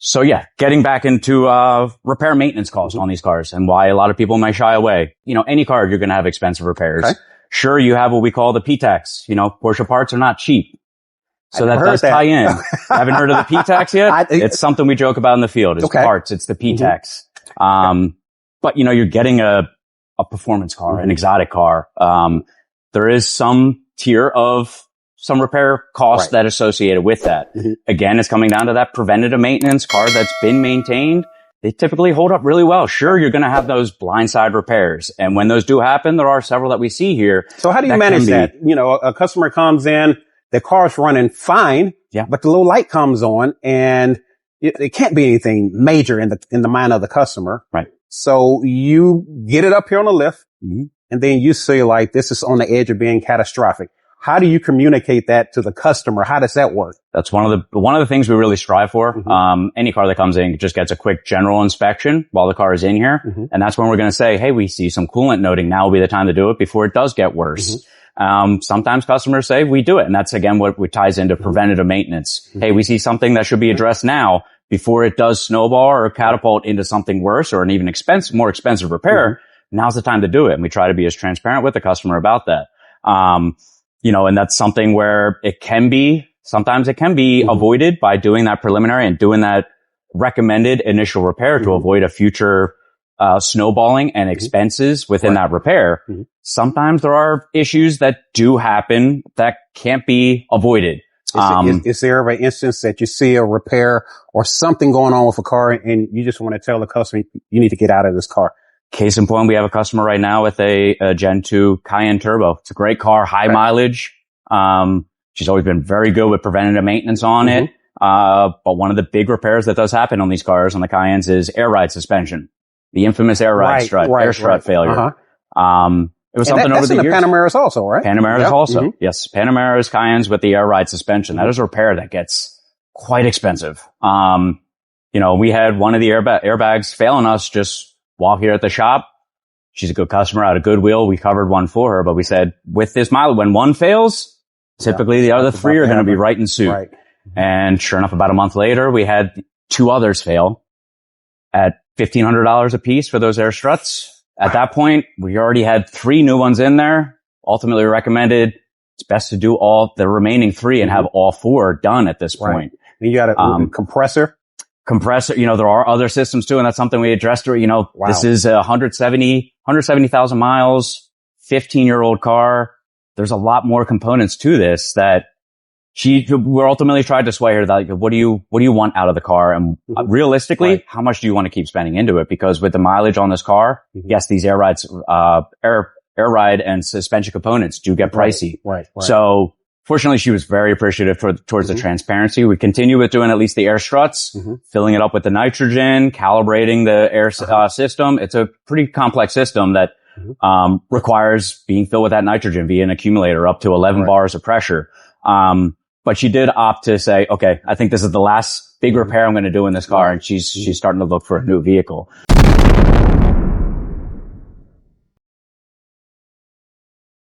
So yeah, getting back into, repair maintenance costs on these cars and why a lot of people might shy away. You know, any car, you're going to have expensive repairs. Okay. Sure, you have what we call the P-Tax. You know, Porsche parts are not cheap. So that does tie in. Haven't heard of the P-Tax yet? It's something we joke about in the field. It's parts. It's the P-Tax. But you know, you're getting a performance car, an exotic car. There is some tier of some repair costs that are associated with that. Again, it's coming down to that preventative maintenance car that's been maintained. They typically hold up really well. Sure, you're going to have those blindside repairs. And when those do happen, there are several that we see here. So how do you manage that? You know, a customer comes in, the car's running fine, but the little light comes on and it can't be anything major in the mind of the customer. Right. So you get it up here on the lift and then you say like, this is on the edge of being catastrophic. How do you communicate that to the customer? How does that work? That's one of the things we really strive for. Any car that comes in just gets a quick general inspection while the car is in here. And that's when we're going to say, hey, we see some coolant noting. Now will be the time to do it before it does get worse. Sometimes customers say we do it. And that's again what ties into preventative maintenance. Hey, we see something that should be addressed now before it does snowball or catapult into something worse or an even more expensive repair. Now's the time to do it. And we try to be as transparent with the customer about that. You know, and that's something where sometimes it can be avoided by doing that preliminary and doing that recommended initial repair to avoid a future, snowballing and expenses within that repair. Sometimes there are issues that do happen that can't be avoided. Is there ever an instance that you see a repair or something going on with a car and you just want to tell the customer you need to get out of this car? Case in point, we have a customer right now with a Gen 2 Cayenne Turbo. It's a great car, high mileage. She's always been very good with preventative maintenance on it. But one of the big repairs that does happen on these cars, on the Cayennes, is air ride suspension. The infamous air ride strut, air strut failure. It was something over the years. That's in the Panameras also, right? Panameras also. Yes. Panameras, Cayennes with the air ride suspension. That is a repair that gets quite expensive. You know, we had one of the airbags failing us just while here at the shop. She's a good customer out of Goodwill. We covered one for her, but we said with this model, when one fails, typically the other three are going to be right in suit. And sure enough, about a month later, we had two others fail at $1,500 a piece for those air struts. At that point, we already had 3 new ones in there. Ultimately recommended it's best to do all the remaining 3 and have all 4 done at this point. And you got a compressor. You know, there are other systems too, and that's something we addressed. You know, this is 170,000 miles, 15-year-old car. There's a lot more components to this that we're ultimately trying to sway her that, like, what do you want out of the car? And realistically, how much do you want to keep spending into it? Because with the mileage on this car, yes, these air ride and suspension components do get pricey. So fortunately, she was very appreciative towards the transparency. We continue with doing at least the air struts, filling it up with the nitrogen, calibrating the air system. It's a pretty complex system that requires being filled with that nitrogen via an accumulator up to 11 bars of pressure. But she did opt to say, okay, I think this is the last big repair I'm going to do in this car. And she's starting to look for a new vehicle.